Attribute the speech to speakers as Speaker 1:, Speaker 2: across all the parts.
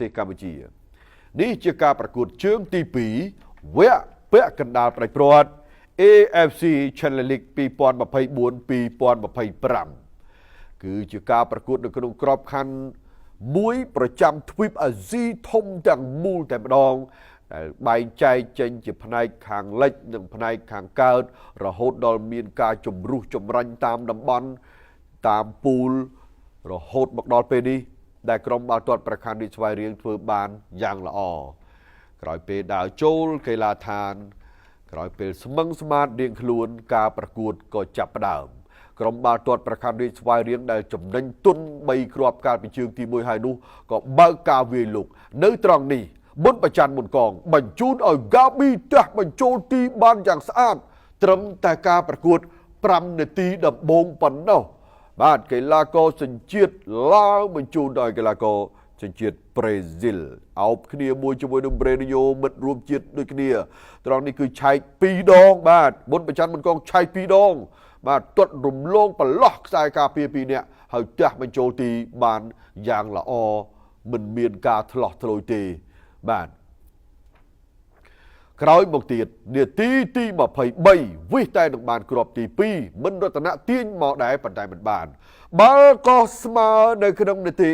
Speaker 1: ទេសកម្ពុជានេះជាការប្រកួតជើងទី2វគ្គពាក់កណ្ដាលផ្ដាច់ព្រាត់ AFC Challenge League 2024-2025 គឺជាការប្រកួតនៅក្នុងក្របខ័ណ្ឌមួយប្រចាំទ្វីបអាស៊ីធំទាំងមូលតែម្ដងដែលបែងចែកចេញជាផ្នែកខាងលិចនិងផ្នែកខាងកើតរហូតដល់មានការជំរុះចម្រាញ់តាមតំបន់តាមពូលរហូតមកដល់ពេលនេះដែលក្រុមបាល់ទាត់ប្រខានរាជស្វាយរៀងធ្វើបានយ៉ាងល្អក្រោយពេលដើរចូលកីឡាដ្ឋានក្រោយពេលស្មឹងស្មាតរៀងខ្លួនការប្រកួតក៏ចាប់ផ្ដើមក្រុមបាល់ទាត់ប្រខានរាជស្វាយរៀងដែលចំណេញទុន3គ្រាប់កាលពីជើងទី1ហើយនោះក៏បើកការវាយលុកនៅត្រង់នេះមុនប្រច័ណ្ឌមុនកងបញ្ជូនឲ្យ Gabi ទះបញ្ចូលទីបានយ៉ាងស្អាតត្រឹមតែការប្រកួត5នាទីដំបូងប៉ុណ្ណោះបាទកីឡាករសញ្ជាតិឡើងបញ្ជូនដោយកីឡាករសញ្ជាតិប្រេស៊ីលអោបគ្នាមួយជាមួយនឹងប្រេនីយ៉ូមិត្តរួមជាតិដូចគ្នាត្រង់នេះគឺឆែក2ដងបាទមុនប្រច័ណ្ឌមុនកងឆែក2ដងបាទទាត់រំលងប្រឡោះខ្សែការពារ2នាក់ហើយទះបញ្ចូលទីបានយ៉ាងល្អមិនមានការធ្លោះធ្លោយទេបាទក្រោយមកទៀតនាទីទី23វិសតែនឹងបានគ្រាប់ទី2មិនរតនៈទាញមកដែរប៉ុន្តែមិនបានបាល់ក៏ស្មើនៅក្នុងនាទី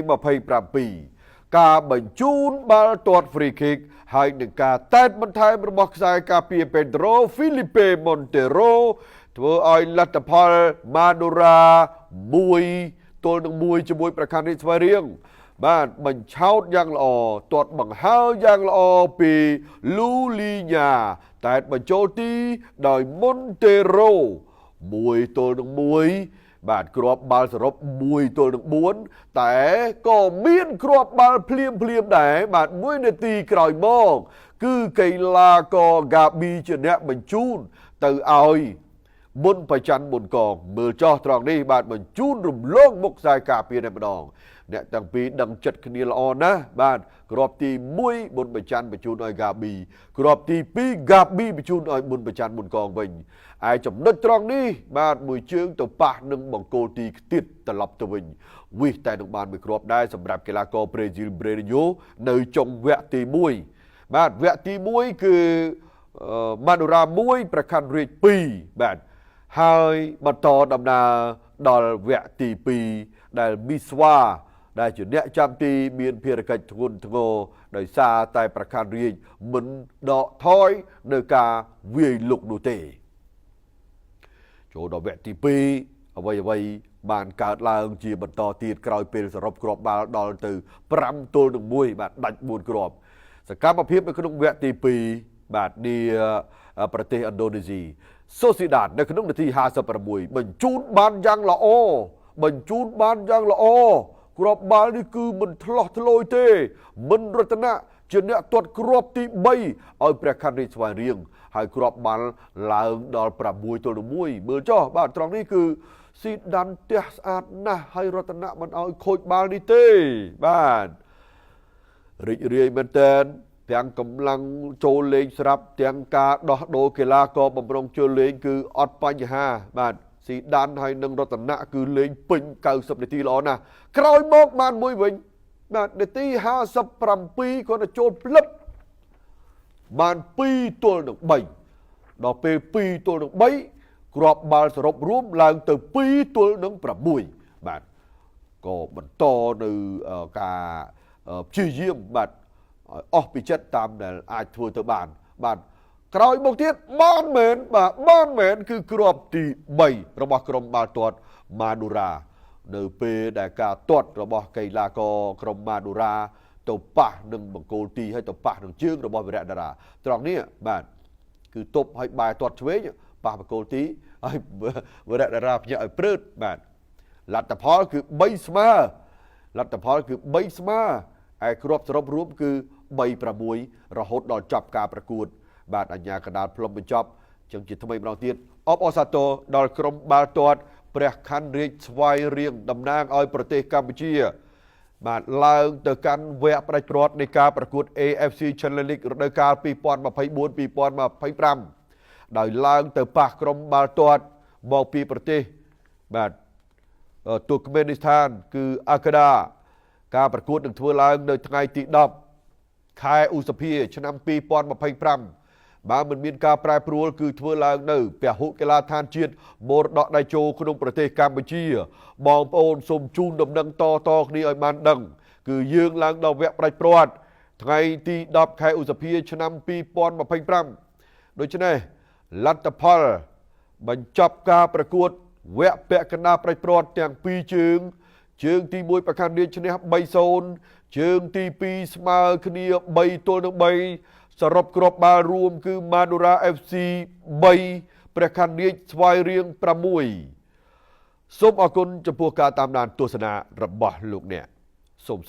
Speaker 1: 27ការបញ្ជូនបាល់ទាត់ free kick ហើយនឹងការតេតបន្ថែមរបស់ខ្សែការពារ Pedro Felipe Montero ធ្វើឲ្យលទ្ធផល Madura 1 ទល់នឹង1ជាមួយប្រខានរាជស្វាយរៀងបាទបញ្ឆោតយ៉ាងល្អទាត់បង្ហើរយ៉ាងល្អពី Lulinya តែបញ្ចូលទីដោយ Montero 1 ទល់នឹង1បាទគ្រាប់បាល់សរុប1ទល់នឹង4តែក៏មានគ្រាប់បាល់ភ្លាមដែរបាទ1នាទីក្រោយមកគឺកីឡាករ Gabi ជាអ្នកបញ្ជូនទៅឲ្យមុនប្រច័ណ្ឌមុនកងមើលចោះត្រង់នេះបាទបញ្ជូនរំលងមុខខ្សែការពារតែម្ដងអ្នកទាំងពីរដឹងចិត្តគ្នាល្អណាស់បាទគ្រាប់ទី1មុនប្រច័ណ្ឌបញ្ជូនឲ្យ Gabi គ្រាប់ទី2 Gabi បញ្ជូនឲ្យមុនប្រច័ណ្ឌមុនកងវិញឯចំណុចត្រង់នេះបាទមួយជើងទៅប៉ះនឹងបង្គោលទីខ្ទាតត្រឡប់ទៅវិញវិសតែនឹងបានមួយគ្រាប់ដែរសម្រាប់កីឡាករប្រេស៊ីលប្រេនីយ៉ូនៅចុងវគ្គទី1បាទវគ្គទី1គឺMadura 1ប្រខានរាជ2បាទហើយបន្តដំណើរដល់វគ្គទី2ដែលមីស្វាដែលជាអ្នកចាំទីមានភារកិច្ចធ្ងន់ធ្ងរដោយសារតែប្រខានរាជមិនដកថយនៅការវាយលុកនោះទេចូលដល់វគ្គទី2អ្វីបានកើតឡើងជាបន្តទៀតក្រោយពេលសរុបគ្រាប់បាល់ដល់ទៅ5ទល់នឹង1បាទដាច់4គ្រាប់សកម្មភាពនៅក្នុងវគ្គទី2បាទនេះប្រទេសឥណ្ឌូនេស៊ីSociedad នៅក្នុងនាទី56បញ្ជូនបានយ៉ាងល្អគ្រាប់បាល់នេះគឺមិនធ្លោះធ្លោយទេមិនរតនៈជាអ្នកទាត់គ្រាប់ទី3ឲ្យព្រះខ័នរាជស្វាយរៀងហើយគ្រាប់បាល់ឡើងដល់6ទល់នឹង1មើលចុះបាទត្រង់នេះគឺស៊ីដានទះស្អាតណាស់ហើយរតនៈមិនឲ្យខូចបាល់នេះទេបាទរីករាយមែនតើទាំងកម្លាំងចូលលេងស្រាប់ទាំងការដោះដូរកីឡាករបំរុងចូលលេងគឺអត់បញ្ហាបាទស៊ីដានហើយនឹងរតនៈគឺលេងពេញ90នាទីល្អណាស់ក្រោយមកបានមួយវិញបាទនាទី57គាត់ទៅចូលផ្លឹបបាន2ទល់នឹង3ដល់ពេល2ទល់នឹង3គ្រាប់បាល់សរុបរួមឡើងទៅ2ទល់នឹង6បាទក៏បន្តនៅការព្យាយាមបាទអស់ពីចិត្តតាមដែលអាចធ្វើទៅបានបាទក្រោយមកទៀតបានមែនគឺគ្រាប់ទី3របស់ក្រុមបាល់ទាត់ Madura នៅពេលដែលការទាត់របស់កីឡាករក្រុម Madura ទៅប៉ះនឹងបង្គោលទីហើយទៅប៉ះនឹងជើងរបស់វីរៈតារាត្រង់នេះបាទគឺទប់ឲ្យបែរទាត់ឆ្វេងប៉ះបង្គោលទីហើយវីរៈតារាភ្ញាក់ឲ្យព្រឺតបាទលទ្ធផលគឺ3ស្មើឯគ្រាប់សរុបរួមគឺ3-6រហូតដល់ចប់ការប្រកួតបាទអាជ្ញាកណ្ដាលផ្លុំបញ្ចប់ចឹងជាថ្មីម្ដងទៀតអបអរសាទរដល់ក្រុមបាល់ទាត់ព្រះខ័នរាជស្វាយរៀងតំណាងឲ្យប្រទេសកម្ពុជាបាទឡើងទៅកាន់វគ្គផ្ដាច់ព្រាត់នៃការប្រកួត AFC Challenge League រដូវកាល2024-2025ដោយឡើងទៅប៉ះក្រុមបាល់ទាត់មកពីប្រទេសបាទទូរគមេនីស្ថានគឺអាកាដា ការប្រកួតនឹងធ្វើឡើងនៅថ្ងៃទី10 ខែឧសភាឆ្នាំ2025បើមិនមានការប្រែប្រួលគឺធ្វើឡើងនៅពហុកីឡដ្ឋានជាតិមរតកដៃជោក្នុងប្រទេសកម្ពុជាបងប្អូនសូមជូនដំណឹងតគ្នាឲ្យបានដឹងគឺយើងឡើងដល់វគ្គផ្ដាច់ព្រាត់ថ្ងៃទី10 ខែឧសភាឆ្នាំ2025ដូច្នេះលទ្ធផលបញ្ចប់ការប្រកួតវគ្គពាក់កណ្ដាលផ្ដាច់ព្រាត់ទាំង2ជើងទី1ប្រកាន់រាជឈ្នះ 3-0 ជើងទី2ស្មើគ្នា3-3 សរុបគ្រាប់បាល់រួមគឺ Madura FC 3 ព្រះខ័នរាជស្វាយរៀង6សូមអរគុណចំពោះការតាមដានទស្សនារបស់លោកអ្នកសូម